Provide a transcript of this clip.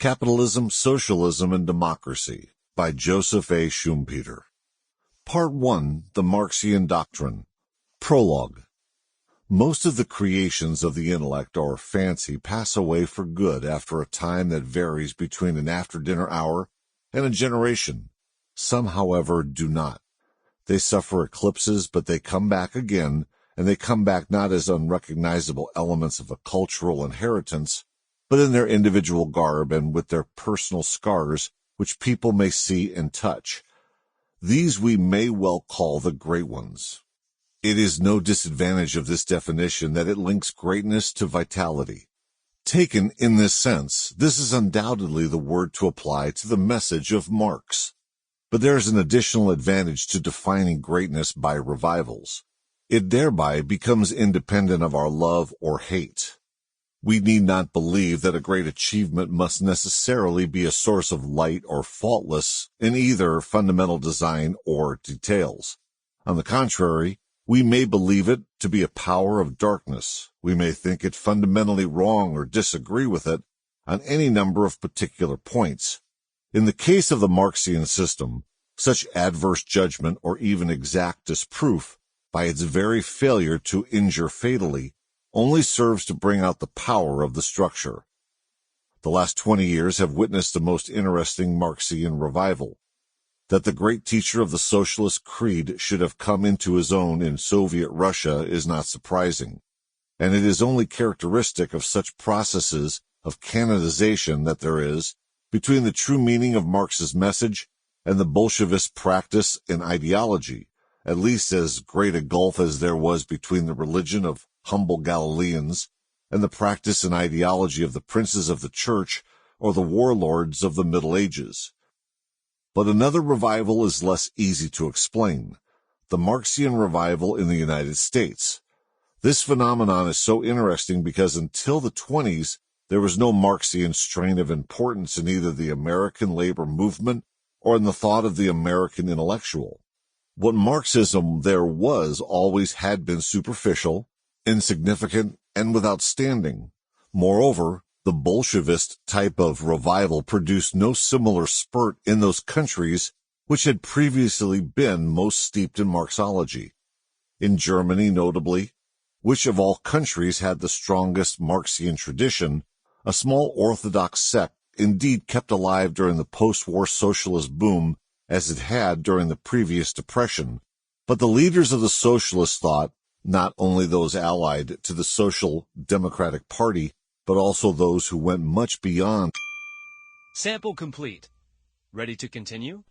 Capitalism, Socialism, and Democracy by Joseph A. Schumpeter. Part 1. The Marxian Doctrine. Prologue. Most of the creations of the intellect or fancy pass away for good after a time that varies between an after-dinner hour and a generation. Some, however, do not. They suffer eclipses, but they come back again, and they come back not as unrecognizable elements of a cultural inheritance, but in their individual garb and with their personal scars, which people may see and touch. These we may well call the great ones. It is no disadvantage of this definition that it links greatness to vitality. Taken in this sense, this is undoubtedly the word to apply to the message of Marx. But there is an additional advantage to defining greatness by revivals. It thereby becomes independent of our love or hate. We need not believe that a great achievement must necessarily be a source of light or faultless in either fundamental design or details. On the contrary, we may believe it to be a power of darkness. We may think it fundamentally wrong or disagree with it on any number of particular points. In the case of the Marxian system, such adverse judgment or even exact disproof, by its very failure to injure fatally, only serves to bring out the power of the structure. The last 20 years have witnessed a most interesting Marxian revival. That the great teacher of the socialist creed should have come into his own in Soviet Russia is not surprising, and it is only characteristic of such processes of canonization that there is, between the true meaning of Marx's message and the Bolshevist practice and ideology, at least as great a gulf as there was between the religion of humble Galileans and the practice and ideology of the princes of the church or the warlords of the Middle Ages. But another revival is less easy to explain, the Marxian revival in the United States. This phenomenon is so interesting because until the 20s, there was no Marxian strain of importance in either the American labor movement or in the thought of the American intellectual. What Marxism there was always had been superficial, insignificant, and without standing. Moreover, the Bolshevist type of revival produced no similar spurt in those countries which had previously been most steeped in Marxology. In Germany, notably, which of all countries had the strongest Marxian tradition, a small orthodox sect indeed kept alive during the post-war socialist boom as it had during the previous depression. But the leaders of the socialist thought, not only those allied to the Social Democratic Party, but also those who went much beyond. Sample complete. Ready to continue?